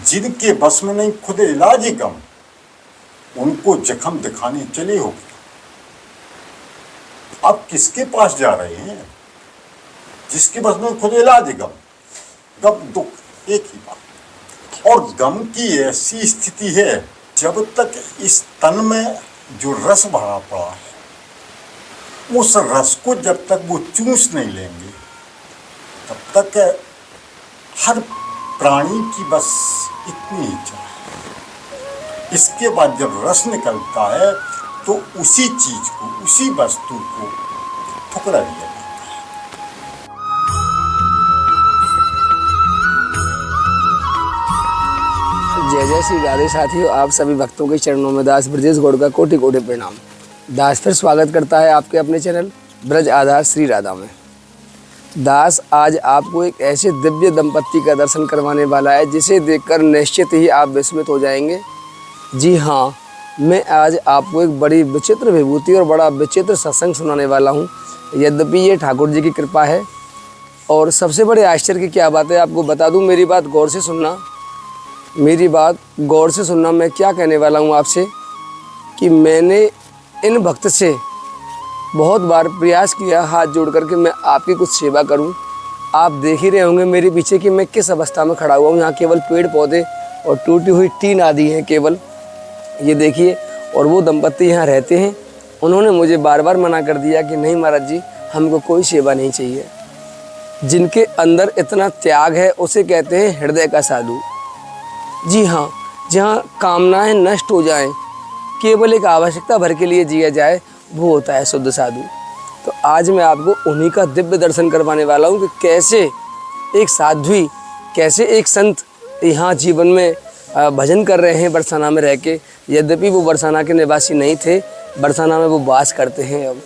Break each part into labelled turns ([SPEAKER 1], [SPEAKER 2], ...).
[SPEAKER 1] जिनके बस में नहीं खुद इलाज ही गम, उनको जख्म दिखाने चले हो। आप किसके पास जा रहे हैं? जिसके बस में खुद इलाज ही गम, गम दुख एक ही बात। और गम की ऐसी स्थिति है, जब तक इस तन में जो रस भरा पड़ा है, उस रस को जब तक वो चूस नहीं लेंगे, तब तक हर प्राणी की बस इतनी ही चाह। इसके बाद जब रस निकलता है तो उसी चीज को, उसी वस्तु को ठुकरा दिया जाता है।
[SPEAKER 2] जय जय श्री राधे साथियों, आप सभी भक्तों के चरणों में दास ब्रजेश गौड़ का कोटि कोटि प्रणाम। दास फिर स्वागत करता है आपके अपने चैनल ब्रज आधार श्री राधा में। दास आज आपको एक ऐसे दिव्य दंपत्ति का दर्शन करवाने वाला है जिसे देखकर निश्चित ही आप विस्मित हो जाएंगे। जी हाँ, मैं आज आपको एक बड़ी विचित्र विभूति और बड़ा विचित्र सत्संग सुनाने वाला हूँ। यद्यपि ये ठाकुर जी की कृपा है, और सबसे बड़े आश्चर्य की क्या बात है आपको बता दूँ। मेरी बात गौर से सुनना, मेरी बात गौर से सुनना। मैं क्या कहने वाला हूँ आपसे कि मैंने इन भक्त से बहुत बार प्रयास किया हाथ जोड़ करके मैं आपकी कुछ सेवा करूं। आप देख ही रहे होंगे मेरे पीछे कि मैं किस अवस्था में खड़ा हुआ हूं। यहाँ केवल पेड़ पौधे और टूटी हुई टीन आदि हैं केवल, ये देखिए। और वो दंपत्ति यहाँ रहते हैं। उन्होंने मुझे बार बार मना कर दिया कि नहीं महाराज जी, हमको कोई सेवा नहीं चाहिए। जिनके अंदर इतना त्याग है उसे कहते हैं हृदय का साधु। जी हाँ, जहाँ कामनाएं नष्ट हो जाएं, केवल एक आवश्यकता भर के लिए जिया जाए, वो होता है शुद्ध साधु। तो आज मैं आपको उन्हीं का दिव्य दर्शन करवाने वाला हूँ कि कैसे एक साध्वी, कैसे एक संत यहाँ जीवन में भजन कर रहे हैं बरसाना में रह के। यद्यपि वो बरसाना के निवासी नहीं थे, बरसाना में वो वास करते हैं। अब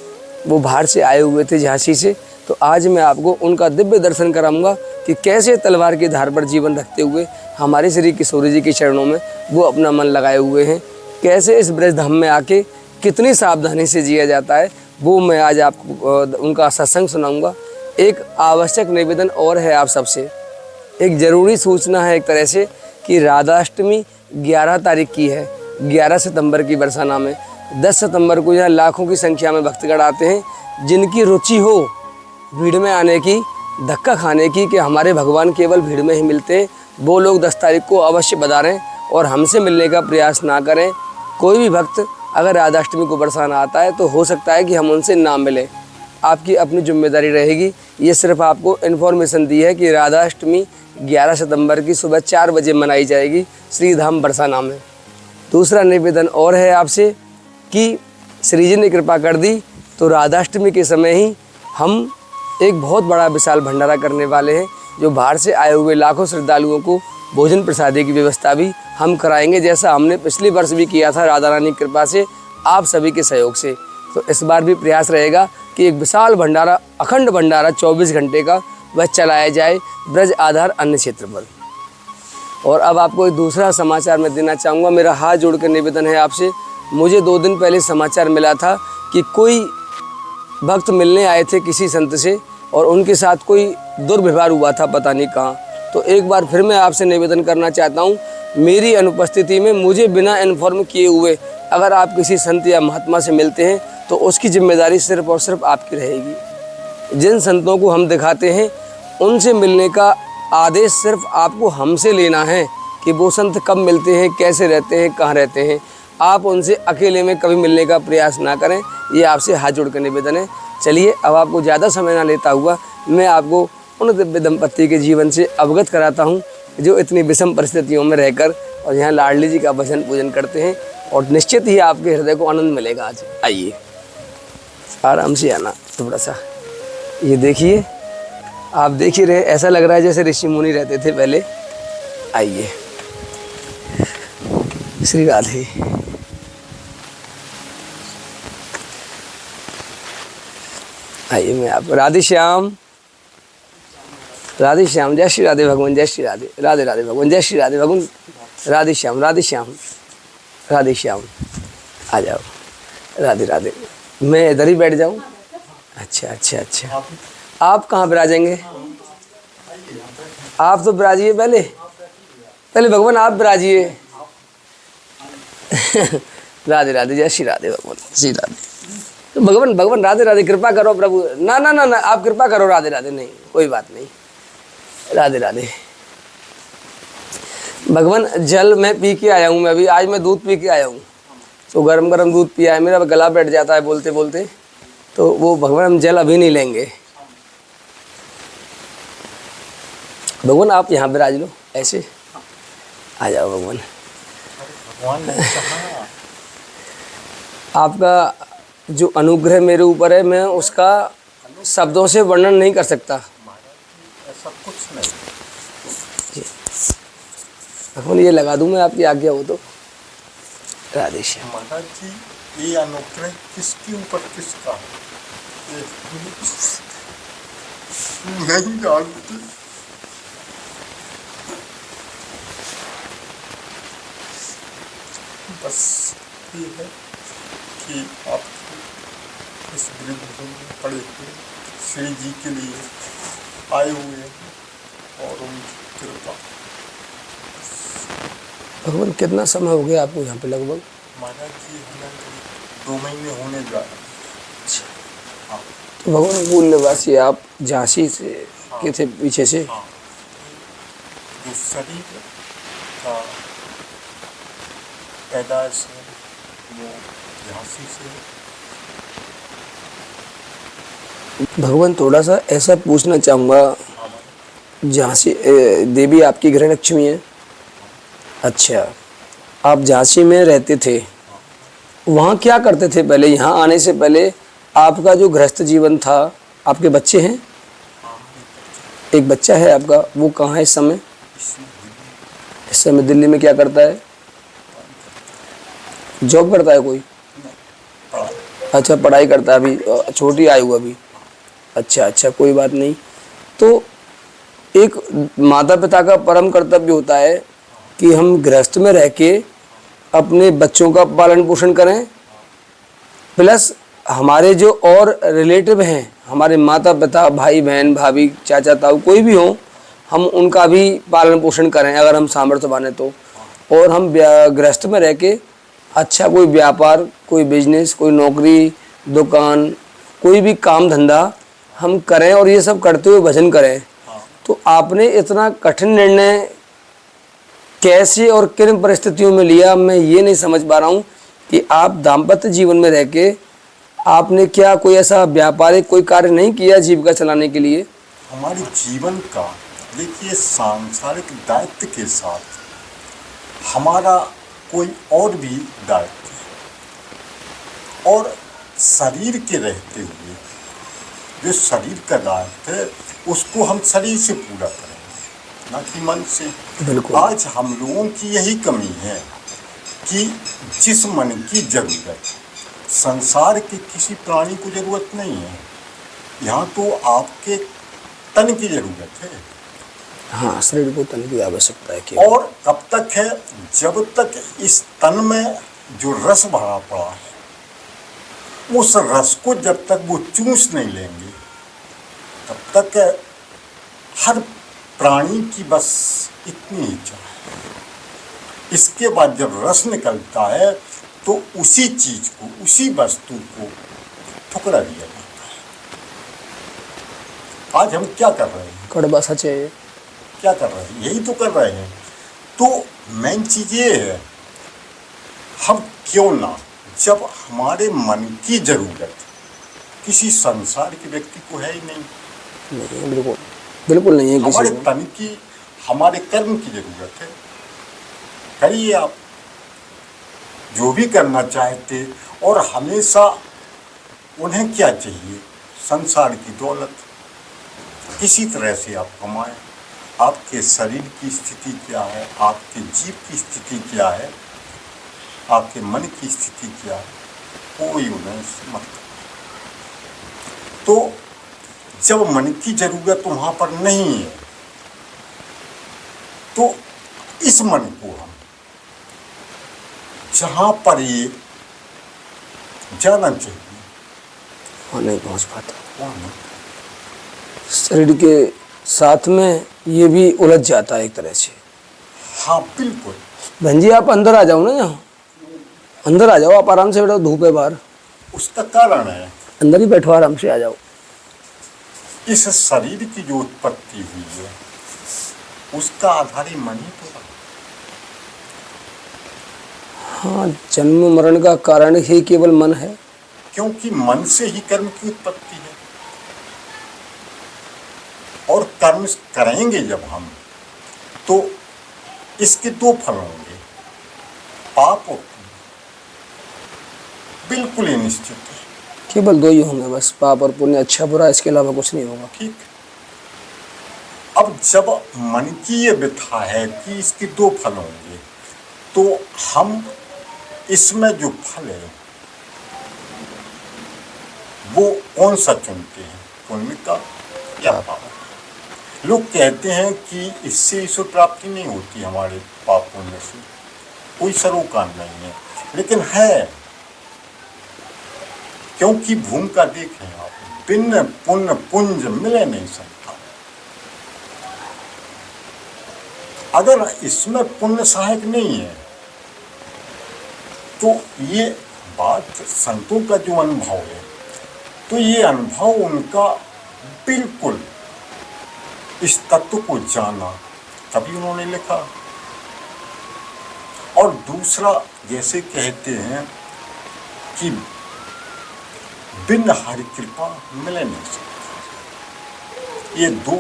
[SPEAKER 2] वो बाहर से आए हुए थे झांसी से। तो आज मैं आपको उनका दिव्य दर्शन कराऊंगा कि कैसे तलवार की धार पर जीवन रखते हुए हमारे श्री किशोरी जी के चरणों में वो अपना मन लगाए हुए हैं। कैसे इस ब्रज धाम में आके कितनी सावधानी से जिया जाता है, वो मैं आज आपको उनका सत्संग सुनाऊंगा। एक आवश्यक निवेदन और है आप सबसे, एक ज़रूरी सूचना है एक तरह से कि राधाष्टमी 11 तारीख की है, 11 सितंबर की बरसाना में। 10 सितंबर को यहाँ लाखों की संख्या में भक्तगण आते हैं। जिनकी रुचि हो भीड़ में आने की, धक्का खाने की कि हमारे भगवान केवल भीड़ में ही मिलते हैं, वो लोग 10 तारीख को अवश्य बधारें और हमसे मिलने का प्रयास ना करें। कोई भी भक्त अगर राधाष्टमी को बरसाना आता है तो हो सकता है कि हम उनसे ना मिलें, आपकी अपनी जिम्मेदारी रहेगी। ये सिर्फ आपको इन्फॉर्मेशन दी है कि राधाष्टमी 11 सितंबर की सुबह 4 बजे मनाई जाएगी श्रीधाम बरसाना में। दूसरा निवेदन और है आपसे कि श्री जी ने कृपा कर दी तो राधाष्टमी के समय ही हम एक बहुत बड़ा विशाल भंडारा करने वाले हैं, जो बाहर से आए हुए लाखों श्रद्धालुओं को भोजन प्रसादी की व्यवस्था भी हम कराएंगे, जैसा हमने पिछली वर्ष भी किया था राधा रानी की कृपा से, आप सभी के सहयोग से। तो इस बार भी प्रयास रहेगा कि एक विशाल भंडारा, अखंड भंडारा 24 घंटे का वह चलाया जाए ब्रज आधार अन्य क्षेत्र पर। और अब आपको एक दूसरा समाचार मैं देना चाहूँगा। मेरा हाथ जोड़ कर निवेदन है आपसे। मुझे 2 दिन पहले समाचार मिला था कि कोई भक्त मिलने आए थे किसी संत से और उनके साथ कोई दुर्व्यवहार हुआ था, पता नहीं कहाँ। तो एक बार फिर मैं आपसे निवेदन करना चाहता हूँ, मेरी अनुपस्थिति में मुझे बिना इन्फॉर्म किए हुए अगर आप किसी संत या महात्मा से मिलते हैं तो उसकी जिम्मेदारी सिर्फ और सिर्फ आपकी रहेगी। जिन संतों को हम दिखाते हैं उनसे मिलने का आदेश सिर्फ आपको हमसे लेना है कि वो संत कब मिलते हैं, कैसे रहते हैं, कहाँ रहते हैं। आप उनसे अकेले में कभी मिलने का प्रयास ना करें, ये आपसे हाथ जोड़ कर निवेदन है। चलिए अब आपको ज़्यादा समय ना लेता हुआ मैं आपको उन दिव्य दंपत्ति के जीवन से अवगत कराता हूँ जो इतनी विषम परिस्थितियों में रहकर और यहाँ लाडली जी का भजन पूजन करते हैं, और निश्चित ही आपके हृदय को आनंद मिलेगा। आज आइए, आराम से आना थोड़ा सा। ये देखिए, आप देख ही रहे, ऐसा लग रहा है जैसे ऋषि मुनि रहते थे पहले। आइए, श्री राधे। आइए, मैं आपको राधे श्याम, राधे श्याम, जय श्री राधे भगवान, जय श्री राधे, राधे राधे भगवान, जय श्री राधे भगवान, राधे श्याम, राधे श्याम, राधे श्याम। आ जाओ, राधे राधे। मैं इधर ही बैठ जाऊं? अच्छा अच्छा अच्छा। आप कहाँ विराजेंगे? आप तो विराजिए पहले। पहले भगवान आप विराजिए। राधे राधे, जय श्री राधे भगवान, श्री राधे। तो भगवान राधे राधे, कृपा करो प्रभु। ना ना ना ना, आप कृपा करो, राधे राधे। नहीं, कोई बात नहीं, राधे राधे। भगवान जल मैं पी के आया हूँ, मैं अभी आज मैं दूध पी के आया हूँ, तो गरम गरम दूध पिया है, मेरा गला बैठ जाता है बोलते बोलते, तो वो भगवान हम जल अभी नहीं लेंगे। भगवान आप यहाँ विराज लो, ऐसे आ जाओ भगवान।
[SPEAKER 1] भगवान ने कहा
[SPEAKER 2] आपका जो अनुग्रह मेरे ऊपर है, मैं उसका शब्दों से वर्णन नहीं कर सकता।
[SPEAKER 1] ऐसा कुछ नहीं।
[SPEAKER 2] भगवान ये लगा दूं मैं, आपकी आज्ञा हो तो। राधे श्याम।
[SPEAKER 1] महाराज जी, ये अनुग्रह किसके ऊपर किसका है नहीं जानते। बस ये है कि आप इस वृद्ध में पड़े हुए श्री जी के लिए आए हुए हैं और उनकी कृपा।
[SPEAKER 2] भगवान कितना समय हो गया आपको यहाँ पे लगभग?
[SPEAKER 1] महाराज जी हमें 2 महीने होने जा रहे हैं। हाँ
[SPEAKER 2] तो भगवान मूल निवासी आप झांसी से के थे पीछे से?
[SPEAKER 1] हाँ, जो शरीर का पैदाइश है वो झांसी से।
[SPEAKER 2] भगवान थोड़ा सा ऐसा पूछना चाहूँगा, झांसी देवी आपकी गृह लक्ष्मी है? अच्छा, आप झांसी में रहते थे, वहाँ क्या करते थे पहले? यहाँ आने से पहले आपका जो गृहस्थ जीवन था, आपके बच्चे हैं? एक बच्चा है आपका, वो कहाँ है इस समय? इस समय दिल्ली में क्या करता है? जॉब करता है कोई? अच्छा, पढ़ाई करता है अभी, छोटी आयु अभी। अच्छा अच्छा, कोई बात नहीं। तो एक माता पिता का परम कर्तव्य होता है कि हम गृहस्थ में रह के अपने बच्चों का पालन पोषण करें, प्लस हमारे जो और रिलेटिव हैं, हमारे माता पिता, भाई बहन, भाभी, चाचा ताऊ, कोई भी हो, हम उनका भी पालन पोषण करें अगर हम सामर्थ्यवान हैं तो। और हम गृहस्थ में रह के अच्छा कोई व्यापार, कोई बिजनेस, कोई नौकरी, दुकान, कोई भी काम धंधा हम करें और ये सब करते हुए भजन करें। तो आपने इतना कठिन निर्णय कैसे और किन परिस्थितियों में लिया, मैं ये नहीं समझ पा रहा हूँ कि आप दाम्पत्य जीवन में रह के आपने क्या कोई ऐसा व्यापारिक कोई कार्य नहीं किया जीविका चलाने के लिए?
[SPEAKER 1] हमारे जीवन का देखिए सांसारिक दायित्व के साथ हमारा कोई और भी दायित्व है, और शरीर के रहते हुए जो शरीर का दायित्व है उसको हम शरीर से पूरा करेंगे, ना कि मन से।
[SPEAKER 2] बिल्कुल।
[SPEAKER 1] आज हम लोगों की यही कमी है कि जिस मन की जरूरत, संसार के किसी प्राणी को जरूरत नहीं है, यहाँ तो आपके तन की जरूरत है।
[SPEAKER 2] हाँ, शरीर को तन की आवश्यकता है।
[SPEAKER 1] और कब तक है? जब तक इस तन में जो रस भरा पड़ा है, उस रस को जब तक वो चूस नहीं लेंगे, तब तक हर प्राणी की बस इतनी इच्छा है। इसके बाद जब रस निकलता है तो उसी चीज को, उसी वस्तु को ठुकरा दिया जाता है। आज हम क्या कर रहे हैं?
[SPEAKER 2] कड़वा सच है।
[SPEAKER 1] क्या कर रहे हैं? यही तो कर रहे हैं। तो मेन चीज ये है, हम क्यों ना, जब हमारे मन की जरूरत किसी संसार के व्यक्ति को है ही नहीं,
[SPEAKER 2] बिल्कुल बिल्कुल नहीं है,
[SPEAKER 1] हमारे
[SPEAKER 2] किसी को।
[SPEAKER 1] तन की, हमारे कर्म की जरूरत है। करिए आप जो भी करना चाहते, और हमेशा उन्हें क्या चाहिए? संसार की दौलत किसी तरह से आप कमाएं। आपके शरीर की स्थिति क्या है, आपके जीव की स्थिति क्या है, आपके मन की स्थिति क्या है, कोई उन्हें मत। तो जब मन की जरूरत वहाँ पर नहीं है, तो इस मन को हम जहाँ पर ये जाना चाहिए,
[SPEAKER 2] वहाँ नहीं पहुँच पाता।
[SPEAKER 1] वहाँ नहीं।
[SPEAKER 2] शरीर के साथ में ये भी उलझ जाता है एक तरह से।
[SPEAKER 1] हाँ बिल्कुल।
[SPEAKER 2] बहन जी आप अंदर आ जाओ ना, यहाँ अंदर आ जाओ, आप आराम से बैठो, धूप है बाहर,
[SPEAKER 1] उसका कारण है
[SPEAKER 2] अंदर ही बैठो, आराम से आ जाओ।
[SPEAKER 1] इस शरीर की जो उत्पत्ति हुई है उसका आधार ही मन ही तो है।
[SPEAKER 2] हाँ, जन्म मरण का कारण ही केवल मन है।
[SPEAKER 1] क्योंकि मन से ही कर्म की उत्पत्ति है, और कर्म करेंगे जब हम तो इसके दो फल होंगे, पाप और पुण्य, बिल्कुल ही निश्चित है।
[SPEAKER 2] केवल दो ही होंगे बस, पाप और पुण्य, अच्छा बुरा, इसके अलावा कुछ नहीं होगा।
[SPEAKER 1] ठीक। अब जब मन की ये व्यथा है कि इसके दो फल होंगे, तो हम इसमें जो फल है वो कौन सा चुनते हैं, पुण्य का या पाप? लोग कहते हैं कि इससे ईश्वर प्राप्ति नहीं होती हमारे पाप पुण्य से, कोई सरोकार नहीं है, लेकिन है। क्योंकि भूमि का देखें आप, बिन पुण्य पुंज मिले नहीं सकता। अगर इसमें पुण्य सहायक नहीं है तो ये बात संतों का जो अनुभव है, तो ये अनुभव उनका बिल्कुल इस तत्व को जाना, तभी उन्होंने लिखा। और दूसरा, जैसे कहते हैं कि बिन हरि कृपा मिले नहीं सकता, ये दो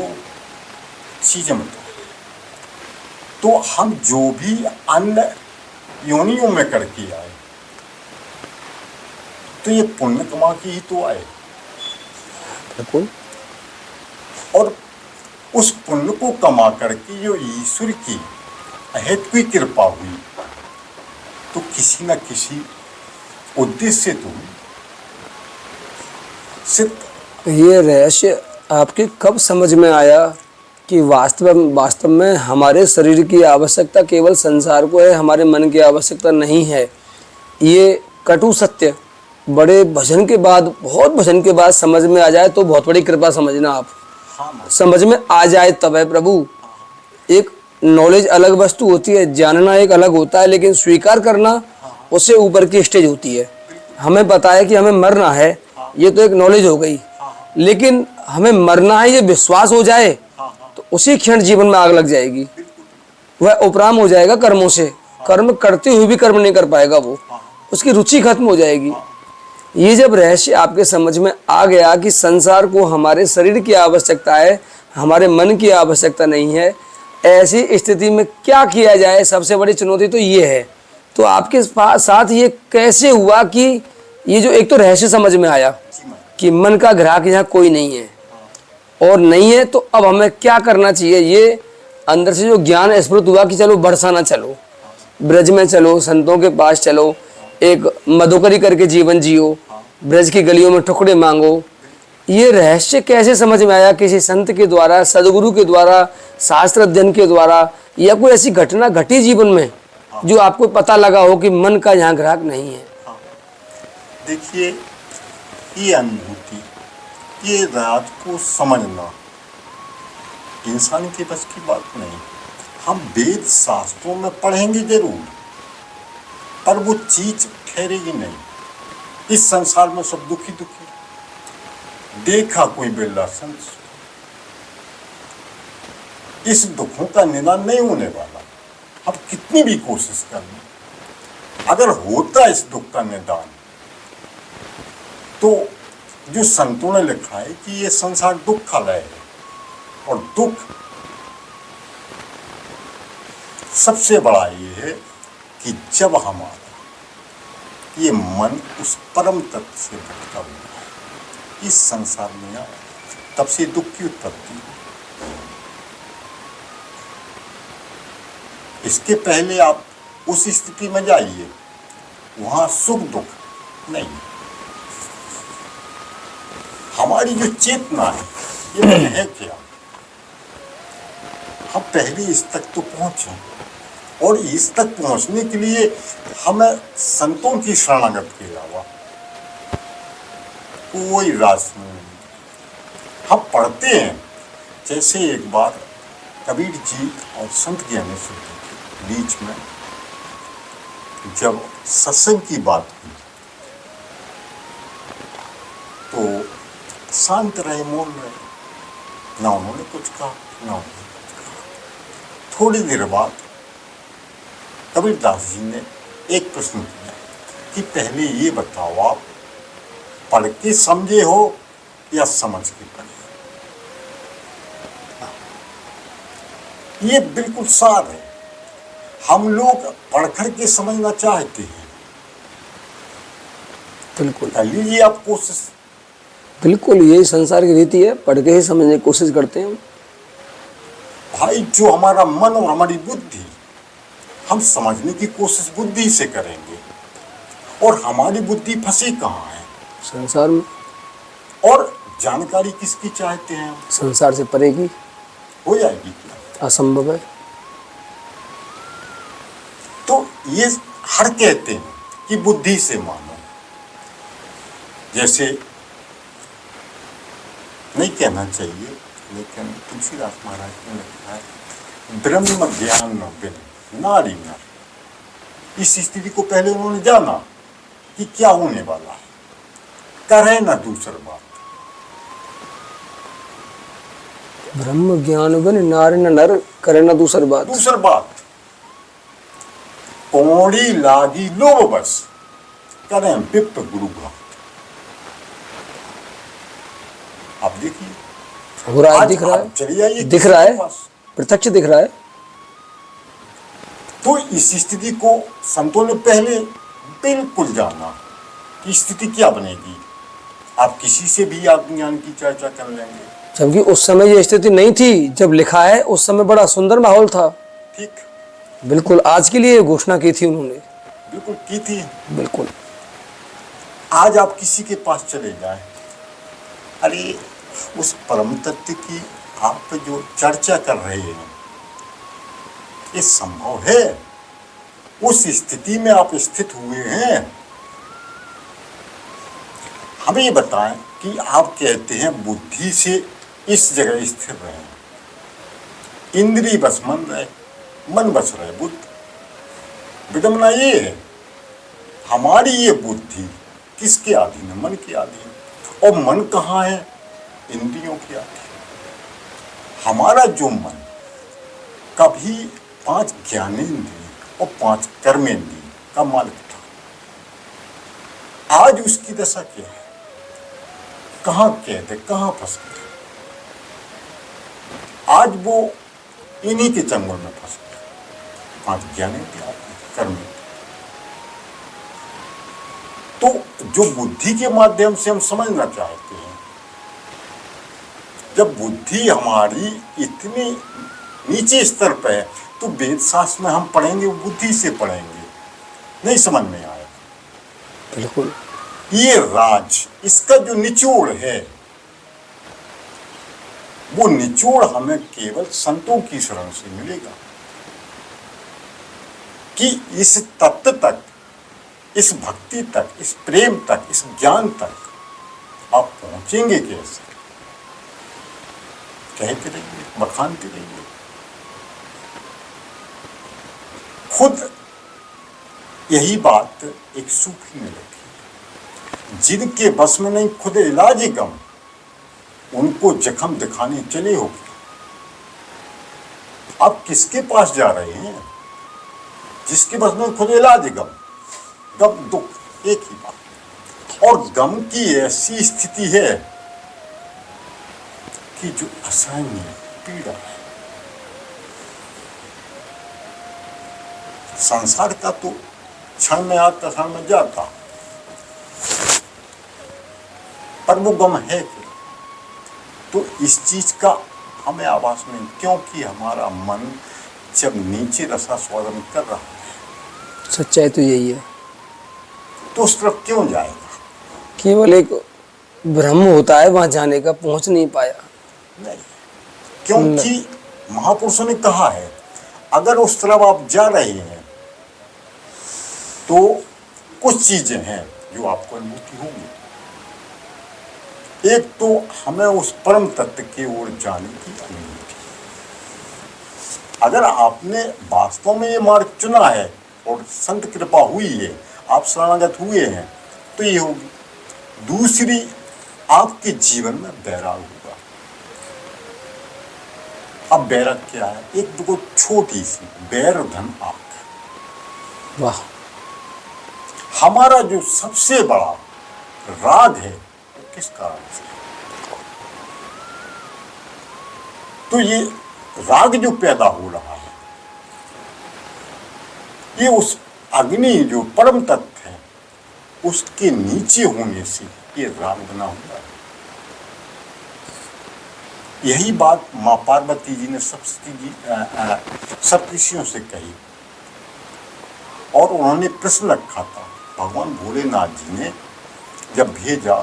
[SPEAKER 1] चीजें मतलब। तो हम जो भी अन्य योनियों में करके आए, तो ये पुण्य कमा के ही तो आए।
[SPEAKER 2] बिल्कुल।
[SPEAKER 1] और उस पुण्य को कमा करके जो ईश्वर की अहेतुकी कृपा हुई, तो किसी न किसी उद्देश्य से तो हुई। सिर्फ
[SPEAKER 2] ये रहस्य आपके कब समझ में आया कि वास्तव में हमारे शरीर की आवश्यकता केवल संसार को है, हमारे मन की आवश्यकता नहीं है? ये कटु सत्य बड़े भजन के बाद, बहुत भजन के बाद समझ में आ जाए तो बहुत बड़ी कृपा समझना आप। समझ में आ जाए तब है प्रभु। एक नॉलेज अलग वस्तु होती है, जानना एक अलग होता है, लेकिन स्वीकार करना उससे ऊपर की स्टेज होती है। हमें पता है कि हमें मरना है, ये तो एक नॉलेज हो गई, लेकिन हमें मरना है ये विश्वास हो जाए तो उसी क्षण जीवन में आग लग जाएगी, वह उपराम हो जाएगा कर्मों से, कर्म करते हुए भी कर्म नहीं कर पाएगा वो, उसकी रुचि खत्म हो जाएगी। ये जब रहस्य आपके समझ में आ गया कि संसार को हमारे शरीर की आवश्यकता है, हमारे मन की आवश्यकता नहीं है, ऐसी स्थिति में क्या किया जाए, सबसे बड़ी चुनौती तो ये है। तो आपके साथ ये कैसे हुआ कि ये जो एक तो रहस्य समझ में आया कि मन का ग्राहक यहाँ कोई नहीं है, और नहीं है तो अब हमें क्या करना चाहिए, ये अंदर से जो ज्ञान स्फुरित हुआ कि चलो बरसाना चलो, ब्रज में चलो, संतों के पास चलो, एक मधुकरी करके जीवन जियो, ब्रज की गलियों में टुकड़े मांगो। ये रहस्य कैसे समझ में आया? किसी संत के द्वारा, सदगुरु के द्वारा, शास्त्र अध्ययन के द्वारा, या कोई ऐसी घटना घटी जीवन में जो आपको पता लगा हो कि मन का यहाँ ग्राहक नहीं है?
[SPEAKER 1] देखिए, ये अनुभूति, ये रात को समझना इंसान के बस की बात नहीं। हम वेद शास्त्रों में पढ़ेंगे जरूर, पर वो चीज ठहरेगी नहीं। इस संसार में सब दुखी दुखी, देखा कोई बेला संत, इस दुखों का निदान नहीं होने वाला। अब कितनी भी कोशिश कर लें, अगर होता इस दुख का निदान, तो जो संतों ने लिखा है कि ये संसार दुखालय है, और दुख सबसे बड़ा ये है कि जब हमारा ये मन उस परम तत्व से भटका हुआ है, इस संसार में आया, तब से दुख की उत्पत्ति है। इसके पहले आप उस स्थिति में जाइए, वहां सुख दुख नहीं। हमारी जो चेतना है, ये मन है क्या? हम पहले इस तक तो पहुंचे, और इस तक पहुंचने के लिए हमें संतों की शरणागत के अलावा कोई रास्ता नहीं। हम पढ़ते हैं, जैसे एक बार कबीर जी और संत ज्ञानेश्वर जी, बीच में जब सत्संग की बात हुई तो शांत रहे, मौन रहे, ना उन्होंने कुछ कहा ना उन्होंने कुछ कहा। थोड़ी देर बाद कबीरदास जी ने एक प्रश्न किया कि पहले ये बताओ, आप पढ़ के समझे हो या समझ के पढ़े? ये बिल्कुल सार है। हम लोग पढ़ कर के समझना चाहते हैं,
[SPEAKER 2] बिल्कुल
[SPEAKER 1] कर लीजिए आप कोशिश।
[SPEAKER 2] बिल्कुल, यही संसार की रीति है, पढ़ के ही समझने की कोशिश करते हैं।
[SPEAKER 1] भाई, जो हमारा मन और हमारी बुद्धि, हम समझने की कोशिश बुद्धि से करेंगे, और हमारी बुद्धि फंसी कहाँ है?
[SPEAKER 2] संसार में।
[SPEAKER 1] और जानकारी किसकी चाहते हैं हम?
[SPEAKER 2] संसार से परे की
[SPEAKER 1] हो जाएगी क्या?
[SPEAKER 2] असंभव है।
[SPEAKER 1] तो ये हर कहते हैं कि बुद्धि से मानो, जैसे नहीं कहना चाहिए, लेकिन तुलसीदास महाराज ने लिखा है, ब्रह्म ज्ञान न बिन नारी नर। इस स्थिति को पहले उन्होंने जाना कि क्या होने वाला है, करे न दूसर बात।
[SPEAKER 2] ब्रह्म ज्ञान बिन नारी न नर, करे न दूसर बात।
[SPEAKER 1] दूसर बात, कौड़ी लागी लोभ बस, करें विप्र गुरु भक्त। आप देखिए,
[SPEAKER 2] हो रहा है,
[SPEAKER 1] आज
[SPEAKER 2] दिख रहा
[SPEAKER 1] आप चले जाइए
[SPEAKER 2] है, दिख
[SPEAKER 1] किसी
[SPEAKER 2] रहा
[SPEAKER 1] के
[SPEAKER 2] है,
[SPEAKER 1] पास।
[SPEAKER 2] प्रत्यक्ष दिख रहा है।
[SPEAKER 1] तो इस स्थिति को संतों ने पहले बिल्कुल जाना कि स्थिति क्या बनेगी। आप किसी से भी आत्मज्ञान की चर्चा कर लेंगे,
[SPEAKER 2] जबकि उस समय ये स्थिति नहीं थी जब लिखा है, उस समय बड़ा सुंदर माहौल था।
[SPEAKER 1] ठीक,
[SPEAKER 2] बिल्कुल आज के लिए घोषणा की थी उन्होंने,
[SPEAKER 1] बिल्कुल की थी।
[SPEAKER 2] बिल्कुल।
[SPEAKER 1] आज आप किसी के पास चले जाएं, अरे उस परम तत्व की आप जो चर्चा कर रहे हैं, ये संभव है? उस स्थिति में आप स्थित हुए हैं? हमें ये बताएं कि आप कहते हैं बुद्धि से इस जगह स्थिर रहे, इंद्रिय बस मन रहे, मन बस रहे बुद्ध। विडंबना ये है, हमारी ये बुद्धि किसके अधीन है? मन के अधीन। और मन कहाँ है? इंद्रियों के अधीन। हमारा जो मन कभी 5 ज्ञानेंद्रिय और 5 कर्मेंद्रिय का मालिक था, आज उसकी दशा क्या है? कहाँ कैद है, कहाँ फंस गया? आज वो इन्हीं के चंगुल में फंस गया, 5 ज्ञानेंद्रिय, कर्मेंद्रिय। तो जो बुद्धि के माध्यम से हम समझना चाहते हैं, जब बुद्धि हमारी इतनी नीचे स्तर पर है, तो वेद शास्त्र में हम पढ़ेंगे, बुद्धि से पढ़ेंगे, नहीं समझ में आएगा।
[SPEAKER 2] बिल्कुल।
[SPEAKER 1] ये राज, इसका जो निचोड़ है, वो निचोड़ हमें केवल संतों की शरण से मिलेगा। कि इस तत्व तक, इस भक्ति तक, इस प्रेम तक, इस ज्ञान तक आप पहुंचेंगे कैसे? कहते रहिए, बखानते रहिए। खुद यही बात एक सूफी ने लिखी, जिनके बस में नहीं खुद इलाज गम, उनको जख्म दिखाने चले हो। आप किसके पास जा रहे हैं? जिसके बस में खुद इलाज गम, गम दुख एक ही बात। और गम की ऐसी स्थिति है कि जो असहनीय पीड़ा है। संसार का तो क्षण में आता, क्षण में जाता, पर वो गम है क्या? तो इस चीज का हमें आभास नहीं, क्योंकि हमारा मन जब नीचे रसास्वादन कर रहा है,
[SPEAKER 2] सच्चाई तो यही है,
[SPEAKER 1] तो उस तरफ क्यों जाएगा?
[SPEAKER 2] केवल एक भ्रम होता है वहां जाने का, पहुंच नहीं पाया।
[SPEAKER 1] नहीं, क्योंकि महापुरुषों ने कहा है, अगर उस तरफ आप जा रहे हैं तो कुछ चीजें हैं जो आपको अनुभूति होंगी। एक तो हमें उस परम तत्व की ओर जाने की अनुभूति, अगर आपने वास्तव में ये मार्ग चुना है और संत कृपा हुई है, आप शरणागत हुए हैं, तो ये होगी। दूसरी, आपके जीवन में बैराग होगा। अब बैराग क्या है? एक देखो छोटी सी बैर धन आग।
[SPEAKER 2] वाह।
[SPEAKER 1] हमारा जो सबसे बड़ा राग है वो किस कारण से? तो ये राग जो पैदा हो रहा है, ये उस अग्नि जो परम तत्व है उसके नीचे होने से ये राग बना हुआ है। यही बात माँ पार्वती जी ने सप्तऋषियों से कही और उन्होंने प्रश्न रखा था। भगवान भोलेनाथ जी ने जब भेजा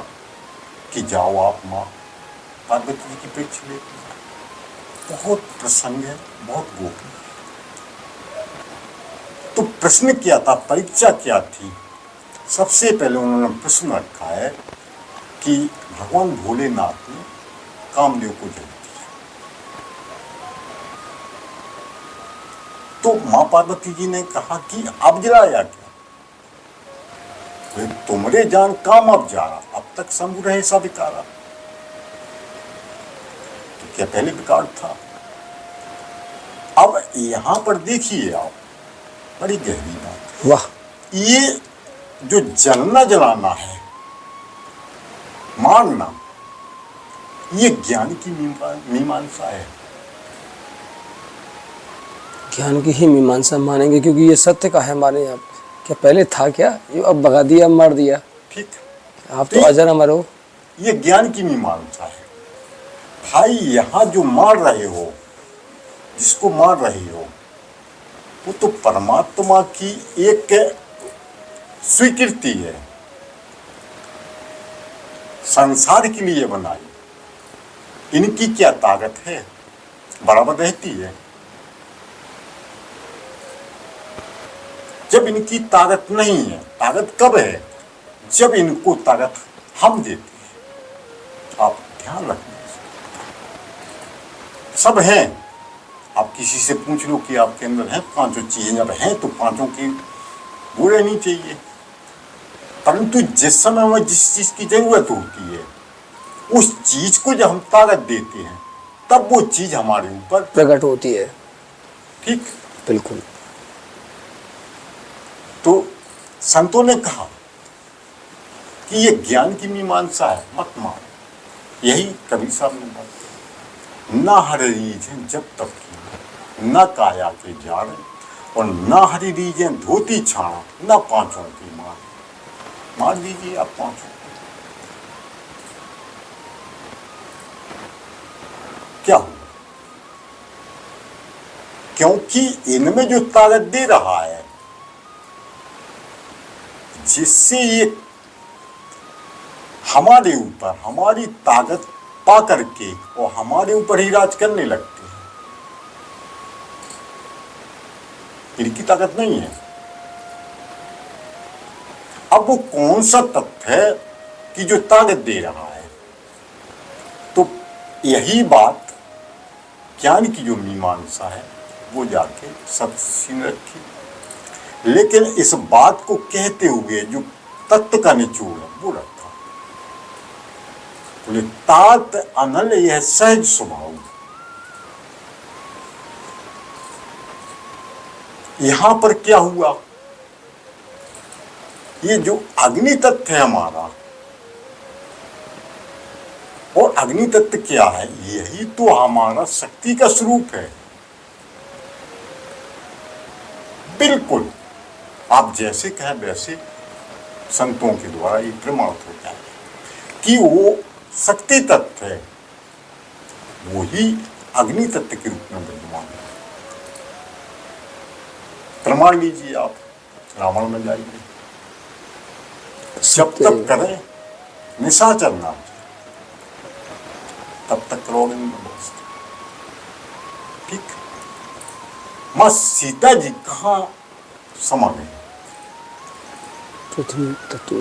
[SPEAKER 1] कि जाओ आप माँ पार्वती जी की परीक्षा लेते, बहुत प्रसंग है, बहुत गोपनीय। तो प्रश्न क्या था, परीक्षा क्या थी? सबसे पहले उन्होंने प्रश्न रखा है कि भगवान भोलेनाथ ने कामदेव को जन्म दिया, तो माँ पार्वती जी ने कहा कि अब जलाया क्या? तुमरे जान काम अब जा रहा, अब तक शंभु रहे सा विकारा। तो क्या पहले विकार था? अब यहां पर देखिए आप, बड़ी गहरी बात।
[SPEAKER 2] वाह।
[SPEAKER 1] ये जो जलना जलाना है, मारना, ये ज्ञान की मीमांसा है।
[SPEAKER 2] ज्ञान की ही मीमांसा मानेंगे, क्योंकि ये सत्य का है। माने आप, क्या पहले था क्या? ये अब भगा दिया, अब मार दिया।
[SPEAKER 1] ठीक,
[SPEAKER 2] आप तो अजर अमर हो।
[SPEAKER 1] ये ज्ञान की मीमांसा है। भाई यहां जो मार रहे हो, जिसको मार रहे हो, वो तो परमात्मा की एक स्वीकृति है, संसार के लिए बनाई। इनकी क्या ताकत है? बराबर रहती है। जब इनकी ताकत नहीं है, ताकत कब है? जब इनको ताकत हम देते हैं। आप ध्यान रखना, सब हैं। आप किसी से पूछ लो कि आपके अंदर है पांचों चीजें, जब हैं तो पांचों की वो रहनी चाहिए। परंतु जिस समय में जिस चीज की जरूरत होती है, उस चीज को जब हम ताकत देते हैं, तब वो चीज हमारे ऊपर
[SPEAKER 2] प्रकट होती है।
[SPEAKER 1] ठीक,
[SPEAKER 2] बिल्कुल।
[SPEAKER 1] तो संतों ने कहा कि ये ज्ञान की मीमांसा है, मत मानो। यही कबीर साहब ने बात की, ना हरि रीझें जब तक की, न काया के जाड़े, और ना हरि रीझें धोती छाना, न पांचों की मार। मार दीजिए आप पांचों। क्या हुआ? क्योंकि इनमें जो ताकत दे रहा है, जिससे ये हमारे ऊपर हमारी ताकत पा करके और हमारे ऊपर ही राज करने लगते हैं, इनकी ताकत नहीं है। अब वो कौन सा तत्व है कि जो ताकत दे रहा है? तो यही बात ज्ञान की जो मीमांसा है वो जाके सबसे ने रखी। लेकिन इस बात को कहते हुए जो तत्व का निचोड़ है वो रखा। बोले तात अनल यह सहज स्वभाव। यहां पर क्या हुआ? ये जो अग्नि तत्व है हमारा, और अग्नि तत्व क्या है? यही तो हमारा शक्ति का स्वरूप है। बिल्कुल आप जैसे कहें वैसे संतों के द्वारा ये प्रमाणित होता है कि वो शक्ति तत्व है, वो ही अग्नि तत्व के रूप में विद्यमान है। प्रमाण लीजिए आप, रावण में जाइए, जब तक करें निशाचर नाम, तब तक करोगे नहीं बस। ठीक, मां सीता जी कहाँ समा गई?
[SPEAKER 2] पृथ्वी तत्व,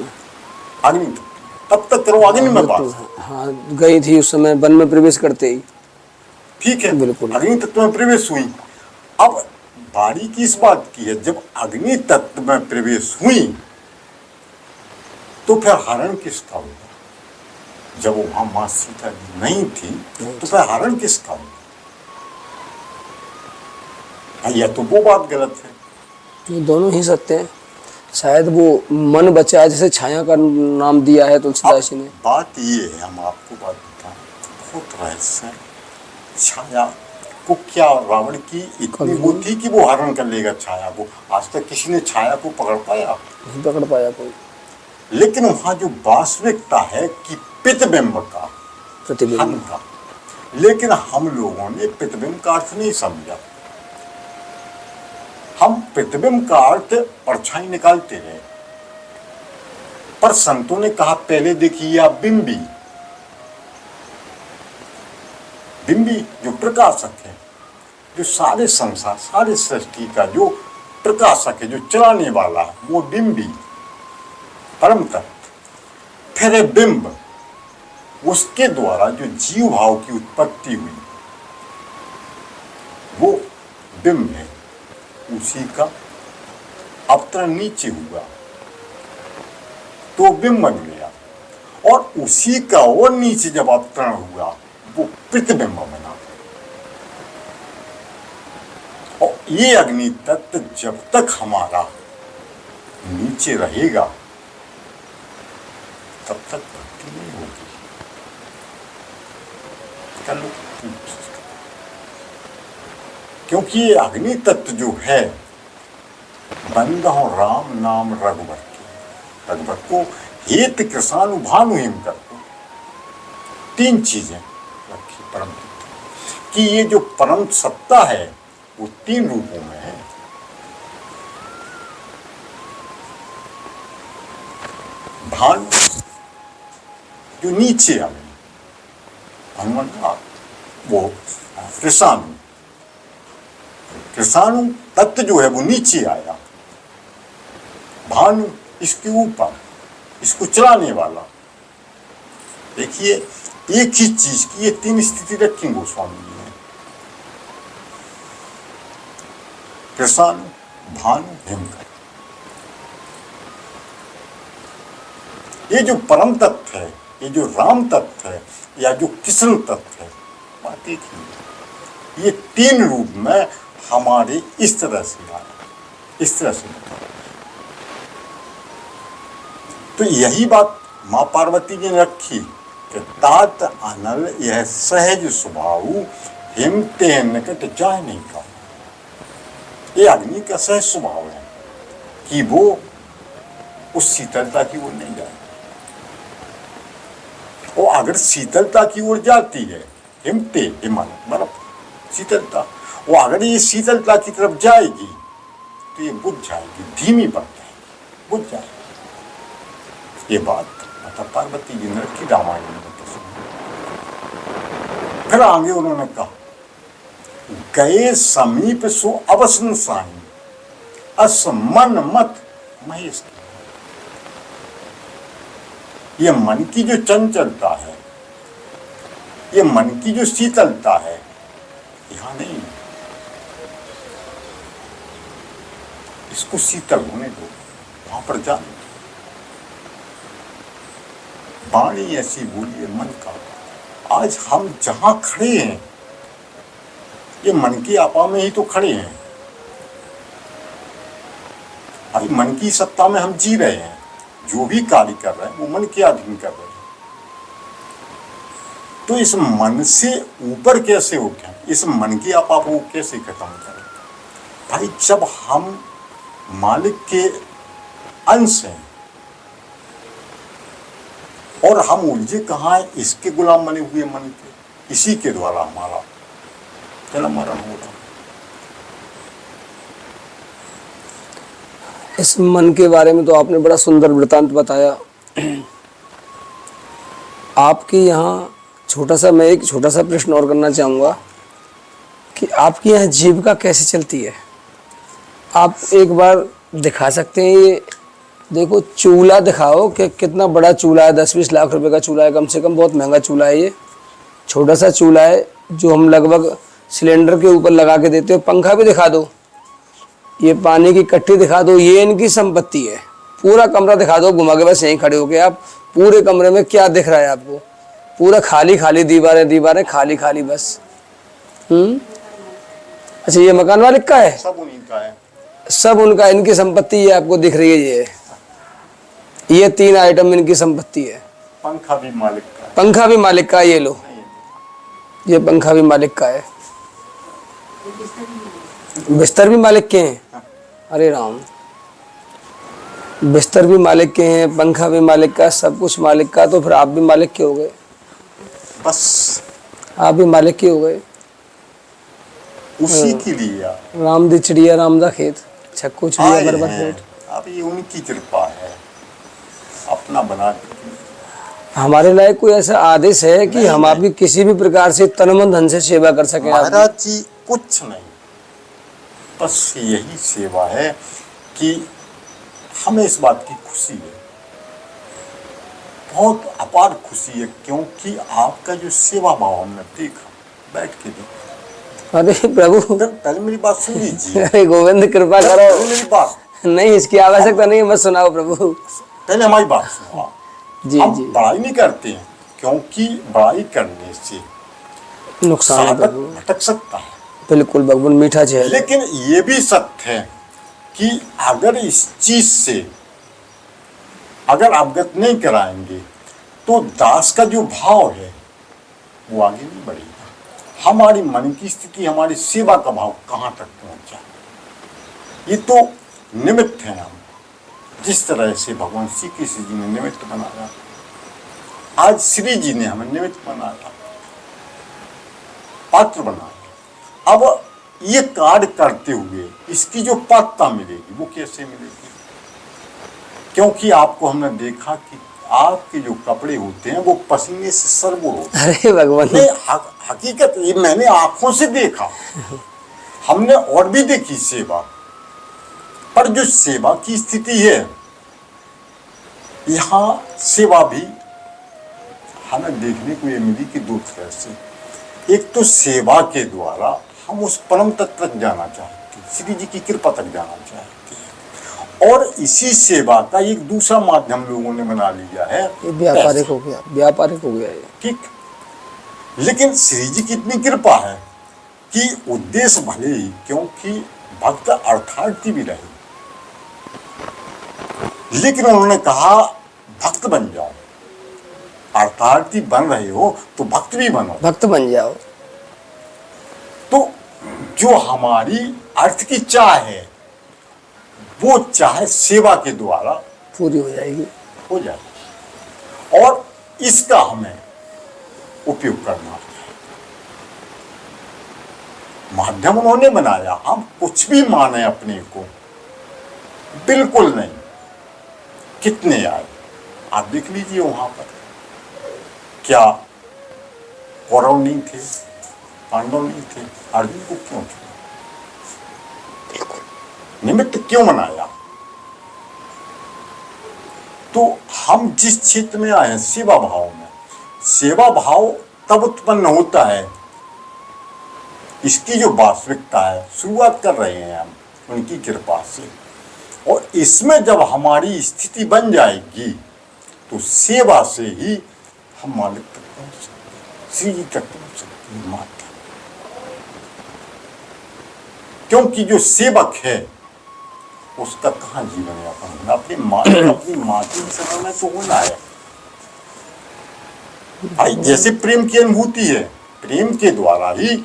[SPEAKER 1] अग्नि तत्व। तब तक करो अग्नि में बात।
[SPEAKER 2] हाँ, गई थी उस समय वन में प्रवेश करते ही।
[SPEAKER 1] ठीक है,
[SPEAKER 2] बिल्कुल।
[SPEAKER 1] अग्नि तत्व में प्रवेश हुई अब बारीकी इस बात की है, जब अग्नि तत्व में प्रवेश हुई तो फिर हरण किसका हुआ? जब वहां मां सीता जी नहीं थी तो फिर हरण किसका हुआ? यह तो वो बात गलत है।
[SPEAKER 2] ये दोनों ही सत्य हैं। शायद वो मन बचा, जैसे छाया का नाम दिया है तुलसीदास जी ने।
[SPEAKER 1] बात ये है, हम आपको बात बताएं, बहुत रहस्य है। छाया को क्या रावण की इतनी वो थी कि वो हरण कर लेगा छाया को? आज तक किसी ने छाया को पकड़ पाया?
[SPEAKER 2] नहीं पकड़ पाया कोई।
[SPEAKER 1] लेकिन वहां जो वास्तविकता है कि प्रतिबिंब का,
[SPEAKER 2] प्रतिबिंब
[SPEAKER 1] हन का, लेकिन हम लोगों ने प्रतिबिंब का अर्थ नहीं समझा। हम प्रतिबिंब का अर्थ परछाई निकालते रहे, पर संतों ने कहा पहले देखिए आप बिंबी, बिंबी जो प्रकाशक है, जो सारे संसार सारे सृष्टि का जो प्रकाशक है, जो चलाने वाला है, वो बिंबी परम तत्व। फिर बिंब, उसके द्वारा जो जीव भाव की उत्पत्ति हुई वो बिंब है, उसी का अवतरण नीचे हुआ तो बिंब बन गया, और उसी का और नीचे जब अवतरण हुआ वो प्रतिबिंब बना। और ये अग्नि तत्व जब तक हमारा नीचे रहेगा तब तक भक्ति नहीं होगी। क्योंकि ये अग्नि तत्व जो है, बंद हो राम नाम रघुवर की, रघुवर को हेत कृषाणु भानु हिम कर को, तीन चीजें रखी परम तत्व कि ये जो परम सत्ता है वो तीन रूपों में है। भानु जो नीचे आ गई, हनुमान वो कृषाणु, कृषाणु तत्व जो है वो नीचे आया, भानु इसके ऊपर, इसको चलाने वाला। देखिए एक ही चीज की ये तीन स्थिति रखी गोस्वामी जी ने, कृषाणु भानु हिमकर। ये जो परम तत्व है, ये जो राम तत्व है या जो कृष्ण तत्व है, बात एक ही, ये तीन रूप में हमारे इस तरह से आया, इस तरह से बताया। तो यही बात माँ पार्वती जी ने रखी कि तात अनल यह सहज स्वभाव हिमते निकट जाए नहीं का। ये अग्नि का सहज स्वभाव है कि वो उस शीतलता की ओर नहीं जाए, और अगर शीतलता की ओर जाती है, हिमते हिमन बर्फ शीतलता, वो अगर ये शीतलता की तरफ जाएगी तो ये बुझ जाएगी, धीमी पड़ जाएगी, बुझ जाएगी। ये बात माता पार्वती जी ने रखी रामायण में। फिर आगे उन्होंने कहा गए समीप सो अवसन साई अस मन मत महेश। ये मन की जो चंचलता है, ये मन की जो शीतलता है, यहां नहीं, इसको शीतल होने दो, वहां पर जाने। वाणी ऐसी बोली है मन का। आज हम जहां खड़े हैं ये मन की आपा में ही तो खड़े हैं, भाई मन की सत्ता में हम जी रहे हैं, जो भी कार्य कर रहे हैं वो मन के अधीन कर रहे हैं। तो इस मन से ऊपर कैसे उठें, इस मन की आपा को कैसे खत्म करें? भाई जब हम मालिक के अंश हैं और हम उलझे कहाँ हैं, इसके गुलाम बने हुए मन के, इसी के द्वारा हमारा जन्म मरण हो रहा।
[SPEAKER 2] इस मन के बारे में तो आपने बड़ा सुंदर वृतांत बताया। आपके यहाँ मैं एक छोटा सा प्रश्न और करना चाहूँगा कि आपके यहाँ जीविका कैसे चलती है? आप एक बार दिखा सकते हैं? ये देखो चूल्हा दिखाओ कि कितना बड़ा चूल्हा है, 10-20 लाख रुपए का चूल्हा है कम से कम, बहुत महंगा चूल्हा है ये। छोटा सा चूल्हा है जो हम लगभग सिलेंडर के ऊपर लगा के देते हो। पंखा भी दिखा दो, ये पानी की कट्टी दिखा दो, ये इनकी संपत्ति है। पूरा कमरा दिखा दो घुमा के, बस यहीं खड़े हो गए आप। पूरे कमरे में क्या दिख रहा है आपको? पूरा खाली खाली, दीवारें दीवारें खाली खाली बस। अच्छा, ये मकान मालिक का है?
[SPEAKER 1] सब उन्हीं का है,
[SPEAKER 2] सब उनका, इनकी संपत्ति ये आपको दिख रही है। ये 3 आइटम इनकी संपत्ति है।
[SPEAKER 1] पंखा भी मालिक का है।
[SPEAKER 2] पंखा भी मालिक का है, ये लो, ये पंखा भी मालिक का है। बिस्तर भी मालिक के हैं। अरे राम, बिस्तर भी मालिक के हैं, पंखा भी मालिक का, सब कुछ मालिक का। तो फिर आप भी मालिक के हो गए,
[SPEAKER 1] बस
[SPEAKER 2] आप भी मालिक के हो गए।
[SPEAKER 1] उसी के लिए यार,
[SPEAKER 2] राम दी चिड़िया राम दा खेत, छक्कू चिड़िया
[SPEAKER 1] आए
[SPEAKER 2] बरबर
[SPEAKER 1] हैं।
[SPEAKER 2] पेट।
[SPEAKER 1] अब ये उनकी कृपा है, अपना बना के।
[SPEAKER 2] हमारे लायक कोई ऐसा आदेश है कि हम आपकी किसी भी प्रकार से तन मन धन से सेवा कर सकें?
[SPEAKER 1] महाराज जी कुछ नहीं, बस यही सेवा है कि हमें इस बात की खुशी है, बहुत अपार खुशी है, क्योंकि आपका जो सेवा भाव हमने देखा, बैठ के देखा।
[SPEAKER 2] अरे प्रभु,
[SPEAKER 1] पहले मेरी बात सुन लीजिए।
[SPEAKER 2] अरे गोविंद कृपा
[SPEAKER 1] पहले
[SPEAKER 2] करो।
[SPEAKER 1] मेरी बात,
[SPEAKER 2] नहीं, इसकी आवश्यकता नहीं है, मत सुनाओ प्रभु।
[SPEAKER 1] पहले हमारी बात सुनो।
[SPEAKER 2] जी
[SPEAKER 1] हम
[SPEAKER 2] जी,
[SPEAKER 1] बड़ाई नहीं करते हैं, क्योंकि बड़ाई करने से
[SPEAKER 2] नुकसान है
[SPEAKER 1] साधक
[SPEAKER 2] प्रभु।
[SPEAKER 1] भटक सकता है।
[SPEAKER 2] बिल्कुल भगवान, मीठा चेहरा।
[SPEAKER 1] लेकिन ये भी सत्य है कि अगर इस चीज से अगर अवगत नहीं कराएंगे तो दास का जो भाव है वो आगे नहीं बढ़ेगा। हमारी मन की स्थिति, हमारी सेवा का भाव कहाँ तक पहुंचा, ये तो निमित्त है। हम जिस तरह से भगवान श्री कृष्ण जी ने निमित्त बनाया, आज श्री जी ने हमें निमित्त बनाया, पात्र बनाया। अब ये कार्य करते हुए इसकी जो पात्रता मिलेगी वो कैसे मिलेगी? क्योंकि आपको हमने देखा कि आपके जो कपड़े होते हैं वो पसीने से सरबोर होते हैं।
[SPEAKER 2] अरे भगवान,
[SPEAKER 1] हकीकत ये मैंने आंखों से देखा, हमने और भी देखी सेवा, पर जो सेवा की स्थिति है, यहाँ सेवा भी हमें देखने को ये मिली कि 2 तरह से। एक तो सेवा के द्वारा हम उस परम तत्व तक जाना चाहते हैं, श्री जी की कृपा तक जाना चाहते हैं, और इसी सेवा का एक दूसरा माध्यम लोगों ने बना लिया है,
[SPEAKER 2] ये व्यापारिक हो गया, व्यापारिक हो गया ये।
[SPEAKER 1] ठीक। लेकिन श्री जी की इतनी कृपा है कि उद्देश्य भले ही, क्योंकि भक्त अर्थार्थी भी रहे, लेकिन उन्होंने कहा भक्त बन जाओ। अर्थार्थी बन रहे हो तो भक्त भी बनो,
[SPEAKER 2] भक्त बन जाओ।
[SPEAKER 1] तो जो हमारी अर्थ की चाह है वो चाह सेवा के द्वारा
[SPEAKER 2] पूरी हो जाएगी,
[SPEAKER 1] हो जाएगी, और इसका हमें उपयोग करना है। माध्यम उन्होंने बनाया, हम कुछ भी माने अपने को, बिल्कुल नहीं। कितने आए आप देख लीजिए वहां पर, क्या कौरव नहीं थे, पांडव नहीं थे, अर्जुन को क्यों चुना? निमित्त क्यों बनाया? तो हम जिस क्षेत्र में आए हैं सेवा भाव में, सेवा भाव तब उत्पन्न होता है, इसकी जो वास्तविकता है शुरुआत कर रहे हैं हम उनकी कृपा से, और इसमें जब हमारी स्थिति बन जाएगी तो सेवा से ही हम मालिक तक पहुंच सकते हैं, श्री जी तक पहुंच सकते हैं माता। क्योंकि जो सेवक है उसका कहाँ जीवन यापन होना, अपनी मातृ शरण में तो होना है भाई। जैसे प्रेम की अनुभूति है, प्रेम के द्वारा ही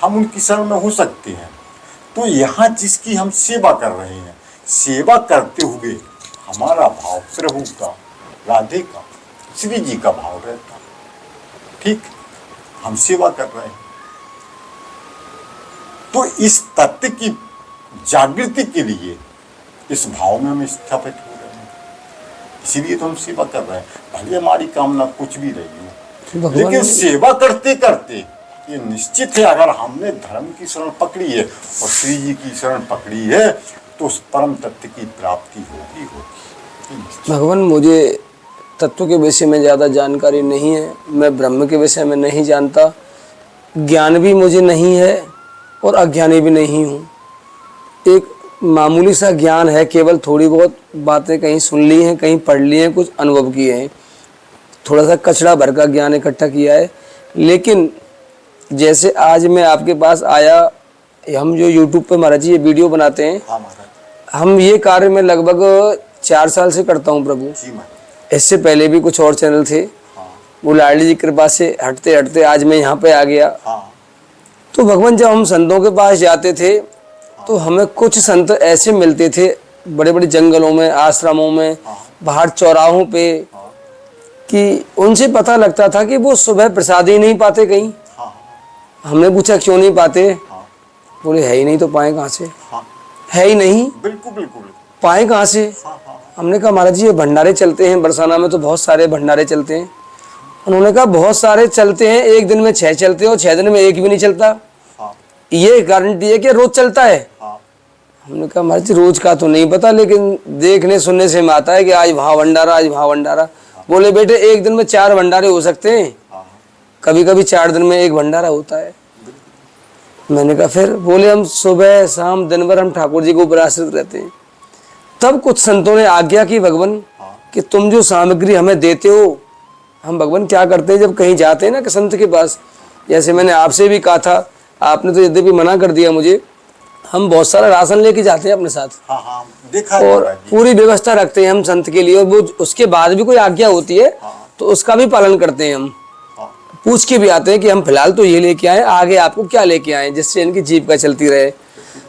[SPEAKER 1] हम उनकी शरण में हो सकते हैं। तो यहाँ जिसकी हम सेवा कर रहे हैं, सेवा करते हुए हमारा भाव प्रभु का, राधे का, श्री जी का भाव रहता, ठीक, हम सेवा कर रहे हैं। तो इस तत्व की जागृति के लिए इस भाव में हम स्थापित हो रहे हैं, इसीलिए तो हम सेवा कर रहे हैं, भले हमारी कामना कुछ भी रही हो। लेकिन सेवा करते करते ये निश्चित है, अगर हमने धर्म की शरण पकड़ी है और श्री जी की शरण पकड़ी है तो उस परम तत्व की प्राप्ति होगी।
[SPEAKER 2] भगवान, मुझे तत्व के विषय में ज़्यादा जानकारी नहीं है, मैं ब्रह्म के विषय में नहीं जानता, ज्ञान भी मुझे नहीं है और अज्ञानी भी नहीं हूँ। एक मामूली सा ज्ञान है, केवल थोड़ी बहुत बातें कहीं सुन ली हैं, कहीं पढ़ ली हैं, कुछ अनुभव किए हैं, थोड़ा सा कचरा भर का ज्ञान इकट्ठा किया है। लेकिन जैसे आज मैं आपके पास आया, हम जो YouTube पे महाराज जी ये वीडियो बनाते हैं,
[SPEAKER 1] हाँ महाराज
[SPEAKER 2] हम ये कार्य मैं लगभग 4 साल से करता हूँ प्रभु।
[SPEAKER 1] जी महाराज।
[SPEAKER 2] इससे पहले भी कुछ और चैनल थे,
[SPEAKER 1] हाँ
[SPEAKER 2] वो लाडली जी की कृपा से हटते हटते आज मैं यहाँ पे आ गया।
[SPEAKER 1] हाँ
[SPEAKER 2] तो भगवान जब हम संतों के पास जाते थे तो हमें कुछ संत ऐसे मिलते थे बड़े बड़े जंगलों में, आश्रमों में, बाहर चौराहों पे, कि उनसे पता लगता था कि वो सुबह प्रसाद ही नहीं पाते कहीं।
[SPEAKER 1] हाँ
[SPEAKER 2] हमने पूछा क्यों नहीं पाते,
[SPEAKER 1] हाँ
[SPEAKER 2] बोले है ही नहीं, तो पाए कहाँ से,
[SPEAKER 1] हाँ
[SPEAKER 2] है ही नहीं,
[SPEAKER 1] बिल्कुल बिल्कुल बिल्कुल।
[SPEAKER 2] पाए कहाँ से।
[SPEAKER 1] हाँ हाँ
[SPEAKER 2] हमने कहा महाराज जी ये भंडारे चलते हैं, बरसाना में तो बहुत सारे भंडारे चलते हैं। उन्होंने कहा बहुत सारे चलते हैं, एक दिन में 6 चलते हैं और 6 दिन में एक भी नहीं चलता,
[SPEAKER 1] हाँ
[SPEAKER 2] ये गारंटी है कि रोज चलता है।
[SPEAKER 1] हाँ
[SPEAKER 2] हमने कहा महाराज जी रोज का तो नहीं पता, लेकिन देखने सुनने से में आता है कि आज वहाँ भंडारा, आज वहाँ भंडारा। बोले बेटे एक दिन में 4 भंडारे हो सकते हैं,
[SPEAKER 1] हाँ
[SPEAKER 2] कभी कभी 4 दिन में एक भंडारा होता है। मैंने कहा फिर, बोले हम सुबह शाम दिन भर हम ठाकुर जी को ऊपर आश्रित रहते हैं। तब कुछ संतों ने आज्ञा की भगवान कि तुम जो सामग्री हमें देते हो, हम भगवान क्या करते हैं जब कहीं जाते हैं ना कि संत के पास, जैसे मैंने आपसे भी कहा था, आपने तो यद्यपि मना कर दिया मुझे, हम बहुत सारा राशन लेके जाते हैं अपने साथ
[SPEAKER 1] हाँ हाँ देखा है
[SPEAKER 2] और
[SPEAKER 1] महाराज जी।
[SPEAKER 2] पूरी व्यवस्था रखते हैं हम संत के लिए, और वो उसके बाद भी कोई आज्ञा होती है तो उसका भी पालन करते हैं हम।
[SPEAKER 1] हाँ
[SPEAKER 2] पूछ के भी आते हैं कि हम फिलहाल तो ये लेके आए, आगे आपको क्या लेके आए जिससे इनकी जीविका चलती रहे।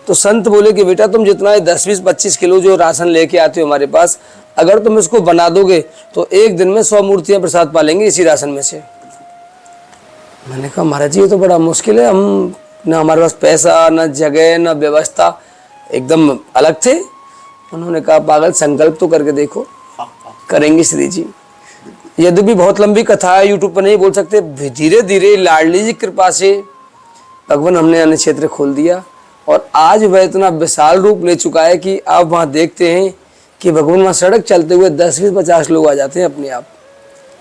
[SPEAKER 2] तो संत बोले कि बेटा तुम जितना 10, 20, 25 किलो जो राशन लेके आते हो हमारे पास, अगर तुम इसको बना दोगे तो एक दिन में 100 मूर्तियां प्रसाद पालेंगे इसी राशन में से। मैंने कहा महाराज जी ये तो बड़ा मुश्किल है, हम ना हमारे पास पैसा, ना जगह, ना व्यवस्था, एकदम अलग थे। उन्होंने कहा पागल संकल्प तो करके देखो,
[SPEAKER 1] हाँ हाँ
[SPEAKER 2] करेंगे श्री जी। यद्यपि बहुत लंबी कथा है, यूट्यूब पर नहीं बोल सकते, धीरे धीरे लाडली जी कृपा से भगवान हमने अन्य क्षेत्र खोल दिया और आज वह इतना विशाल रूप ले चुका है कि आप वहाँ देखते हैं कि भगवान वहाँ सड़क चलते हुए 10, 20, 50 लोग आ जाते हैं अपने आप,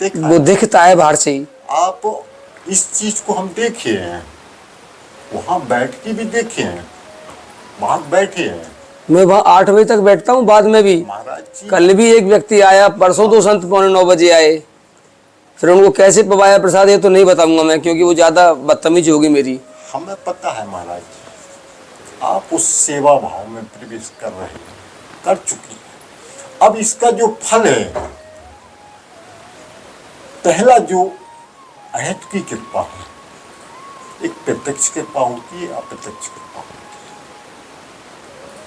[SPEAKER 1] देखा
[SPEAKER 2] वो
[SPEAKER 1] है।
[SPEAKER 2] दिखता है बाहर से ही।
[SPEAKER 1] आप इस चीज को हम देखे हैं, वहां बैठ के भी देखे हैं, वहां बैठे हैं
[SPEAKER 2] मैं वहाँ 8 बजे तक बैठता हूँ, बाद में भी।
[SPEAKER 1] महाराज जी।
[SPEAKER 2] कल भी एक व्यक्ति आया, परसों तो संत 8:45 बजे आए, फिर उनको कैसे पवाया प्रसाद ये तो नहीं बताऊंगा मैं, क्योंकि वो ज़्यादा बदतमीज होगी मेरी।
[SPEAKER 1] हमें पता है महाराज जी, आप उस सेवा भाव में प्रवेश कर रहे हैं, कर चुके हैं। अब इसका जो फल है, पहला जो अहत की कृपा है, एक प्रत्यक्ष कृपा होती है, अप्रत्यक्ष कृपा होती है।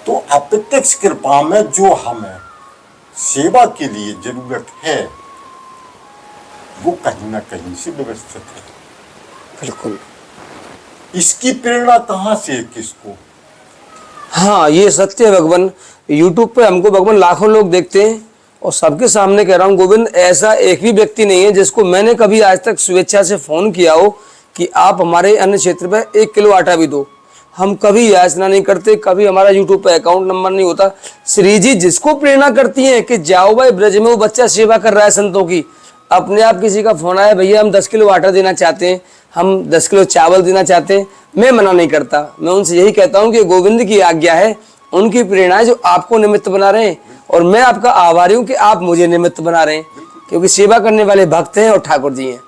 [SPEAKER 1] तो अप्रत्यक्ष कृपा में जो हमें सेवा के लिए जरूरत है वो कहीं ना कहीं से व्यवस्थित है।
[SPEAKER 2] बिल्कुल,
[SPEAKER 1] इसकी प्रेरणा कहाँ से है, किसको?
[SPEAKER 2] हाँ ये सत्य है भगवान। यूट्यूब पे हमको भगवान लाखों लोग देखते हैं और सबके सामने कह रहा हूँ गोविंद, ऐसा एक भी व्यक्ति नहीं है जिसको मैंने कभी आज तक स्वेच्छा से फोन किया हो कि आप हमारे अन्य क्षेत्र पे 1 किलो आटा भी दो। हम कभी याचना नहीं करते, कभी हमारा यूट्यूब पे अकाउंट नंबर नहीं होता। श्री जी जिसको प्रेरणा करती हैं कि जाओ भाई ब्रज में, वो बच्चा सेवा कर रहा है संतों की, अपने आप किसी का फोन आया, भैया हम 10 किलो आटा देना चाहते हैं, हम 10 किलो चावल देना चाहते हैं, मैं मना नहीं करता। मैं उनसे यही कहता हूँ कि गोविंद की आज्ञा है, उनकी प्रेरणा है जो आपको निमित्त बना रहे हैं, और मैं आपका आभारी हूँ कि आप मुझे निमित्त बना रहे हैं, क्योंकि सेवा करने वाले भक्त हैं और ठाकुर जी हैं,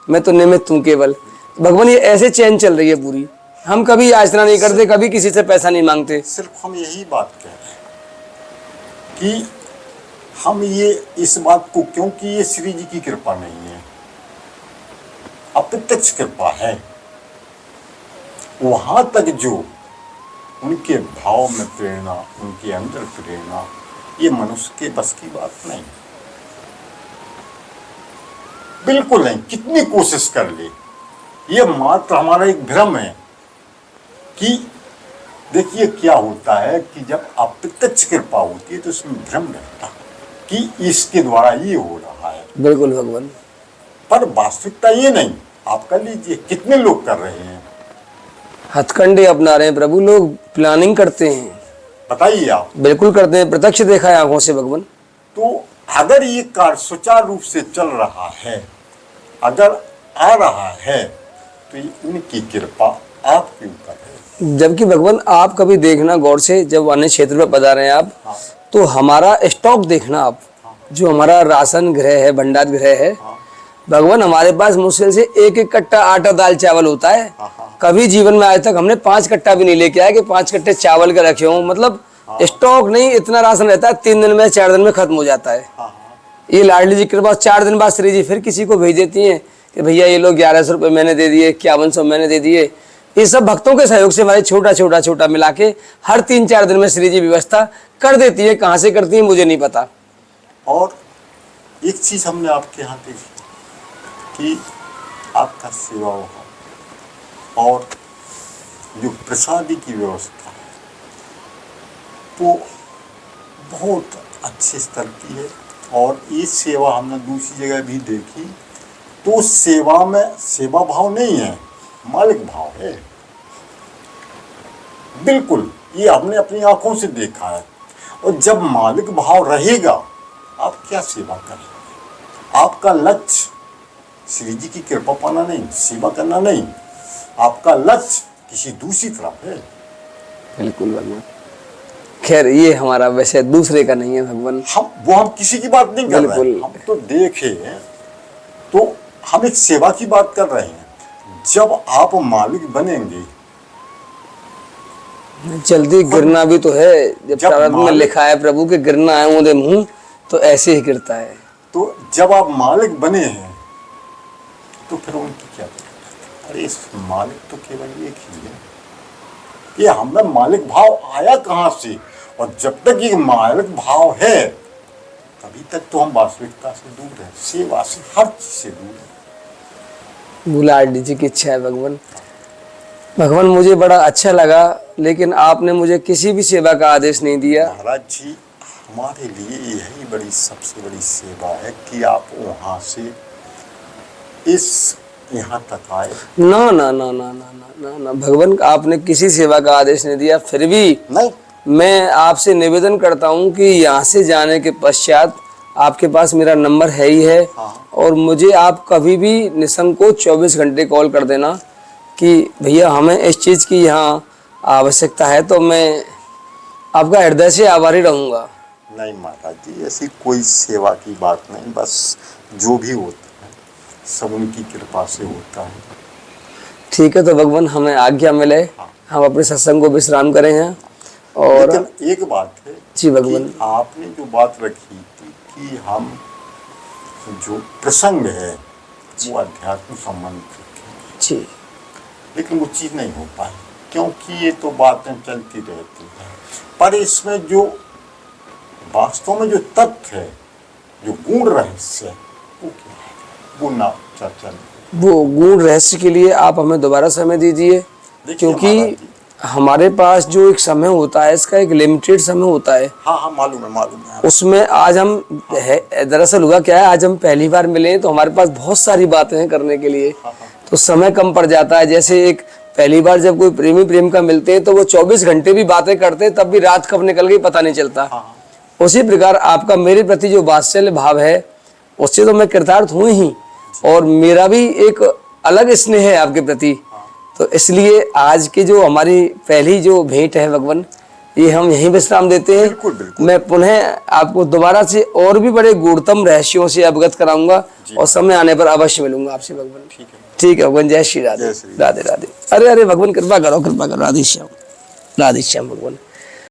[SPEAKER 2] मैं तो निमित्त हूँ केवल। भगवान ये ऐसे चैन चल रही है पूरी, हम कभी याचना नहीं करते, कभी किसी से पैसा नहीं मांगते।
[SPEAKER 1] सिर्फ हम यही बात कह रहे हैं कि हम ये इस बात को, क्योंकि ये श्री जी की कृपा नहीं है, अप्रत्यक्ष कृपा है, वहां तक जो उनके भाव में प्रेरणा, उनके अंदर प्रेरणा, ये मनुष्य के बस की बात नहीं, बिल्कुल नहीं। कितनी कोशिश कर ले, ये मात्र हमारा एक भ्रम है कि देखिए क्या होता है कि जब अप्रत्यक्ष कृपा होती है तो उसमें भ्रम रहता है कि इसके द्वारा ये हो रहा है।
[SPEAKER 2] बिल्कुल भगवान,
[SPEAKER 1] पर वास्तविकता ये नहीं। आप कर लीजिए, कितने लोग कर रहे हैं,
[SPEAKER 2] हथकंडे अपना रहे हैं प्रभु, लोग प्लानिंग करते हैं,
[SPEAKER 1] बताइए आप।
[SPEAKER 2] बिल्कुल करते हैं, प्रत्यक्ष देखा है आंखों से भगवान।
[SPEAKER 1] तो अगर ये कार्य सुचारू रूप से चल रहा है, अगर आ रहा है, तो ये उनकी कृपा आपके ऊपर है।
[SPEAKER 2] जबकि भगवान आप कभी देखना गौर से, जब अन्य क्षेत्र में पधारे हैं आप,
[SPEAKER 1] हाँ।
[SPEAKER 2] तो हमारा स्टॉक देखना आप, जो हमारा राशन गृह है, भंडार गृह है,
[SPEAKER 1] हाँ।
[SPEAKER 2] भगवान हमारे पास मुश्किल से एक एक कट्टा आटा दाल चावल होता है।
[SPEAKER 1] हाँ।
[SPEAKER 2] कभी जीवन में आज तक हमने 5 कट्टा भी नहीं लेके आए कि 5 कट्टे चावल के रखे हों। मतलब स्टॉक नहीं, इतना राशन रहता है 3 दिन में 4 दिन में खत्म हो जाता है।
[SPEAKER 1] हाँ।
[SPEAKER 2] ये लाडली जी के पास 4 दिन बाद श्री जी फिर किसी को भेज देती हैं कि भैया ये लोग 1100 रुपये मैंने दे दिए, 5100 मैंने दे दिए। ये सब भक्तों के सहयोग से हमारे छोटा मिला के हर 3-4 दिन में श्री जी व्यवस्था कर देती है। कहाँ से करती है मुझे नहीं पता।
[SPEAKER 1] और एक चीज हमने आपके यहाँ देखी कि आपका सेवा भाव और जो प्रसादी की व्यवस्था है वो बहुत अच्छे स्तर की है। और ये सेवा हमने दूसरी जगह भी देखी तो सेवा में सेवा भाव नहीं है, मालिक भाव है। बिल्कुल, ये हमने अपनी आंखों से देखा है। और जब मालिक भाव रहेगा आप क्या सेवा करेंगे? आपका लक्ष्य श्री जी की कृपा पाना नहीं, सेवा करना नहीं, आपका लक्ष्य किसी दूसरी तरफ है।
[SPEAKER 2] बिल्कुल भगवान। खैर ये हमारा वैसे दूसरे का नहीं है भगवान,
[SPEAKER 1] हम किसी की बात नहीं कर रहे हैं। हम तो देखे तो हम एक सेवा की बात कर रहे हैं। जब आप मालिक बनेंगे,
[SPEAKER 2] जल्दी गिरना भी तो है। जब प्रारंभ में लिखा है प्रभु के गिरना है मुझे मुंह, तो ऐसे ही गिरता है।
[SPEAKER 1] तो जब आप मालिक बने हैं तो फिर उनकी क्या जरूरत है? अरे इस मालिक तो केवल एक ही है। ये हमें मालिक भाव आया कहाँ से? और जब तक ये मालिक भाव है तभी तक तो हम वास्तविकता से दूर हैं, सेवा से, हर चीज से दूर हैं।
[SPEAKER 2] लाडली जी की इच्छा है भगवान। भगवान मुझे बड़ा अच्छा लगा, लेकिन आपने मुझे किसी भी सेवा का आदेश नहीं दिया।
[SPEAKER 1] महाराज जी, हमारे लिए यही बड़ी सबसे बड़ी सेवा है कि आप वहाँ से इस यहाँ तक आए।
[SPEAKER 2] ना ना ना ना ना ना ना ना भगवान, आपने किसी सेवा का आदेश नहीं दिया। फिर भी
[SPEAKER 1] नहीं,
[SPEAKER 2] मैं आपसे निवेदन करता हूँ कि यहाँ से जाने के पश्चात आपके पास मेरा नंबर है ही है।
[SPEAKER 1] हाँ।
[SPEAKER 2] और मुझे आप कभी भी निसंकोच 24 घंटे कॉल कर देना कि भैया हमें इस चीज़ की यहाँ आवश्यकता है, तो मैं आपका हृदय से आभारी रहूँगा।
[SPEAKER 1] नहीं महाराज जी, ऐसी कोई सेवा की बात नहीं। बस जो भी होता है सब उनकी कृपा से होता है।
[SPEAKER 2] ठीक है, तो भगवान हमें आज्ञा मिले, हम अपने सत्संग को विश्राम करें हैं। और
[SPEAKER 1] लेकिन एक बात है
[SPEAKER 2] जी भगवान,
[SPEAKER 1] कि आपने जो बात रखी थी कि हम जो प्रसंग है वो अध्यात्म संबंधित रखेंगे,
[SPEAKER 2] जी,
[SPEAKER 1] लेकिन वो चीज़ नहीं हो पाई क्योंकि ये तो बातें चलती रहती हैं। पर इसमें जो वास्तव में जो तथ्य है, जो गूढ़ रहस्य है, वो क्या है, वो ना चर्चा नहीं।
[SPEAKER 2] वो गूढ़ रहस्य के लिए आप हमें दोबारा समय दीजिए, क्योंकि हमारे पास जो एक समय होता है इसका एक लिमिटेड समय होता है।
[SPEAKER 1] हाँ, मालूम है।
[SPEAKER 2] उसमें आज हम दरअसल हुआ क्या है, आज हम पहली बार मिले हैं तो हमारे पास बहुत सारी बातें हैं करने के लिए, तो समय कम पड़ जाता है। जैसे एक पहली बार जब कोई प्रेमी प्रेम का मिलते हैं तो वो 24 घंटे भी बातें करते हैं, तब भी रात कब निकल गई पता नहीं चलता। उसी प्रकार आपका मेरे प्रति जो वात्सल्य भाव है उससे तो मैं कृतार्थ हूँ ही, और मेरा भी एक अलग स्नेह है आपके प्रति। तो इसलिए आज की जो हमारी पहली जो भेंट है भगवान, ये हम यहीं विश्राम देते हैं।
[SPEAKER 1] बिल्कुल, बिल्कुल।
[SPEAKER 2] मैं पुनः आपको दोबारा से और भी बड़े गूढ़तम रहस्यों से अवगत कराऊंगा और समय आने पर अवश्य मिलूंगा आपसे भगवान। ठीक है भगवान, जय श्री राधे। राधे राधे। अरे भगवान कृपा करो, राधे श्याम भगवान।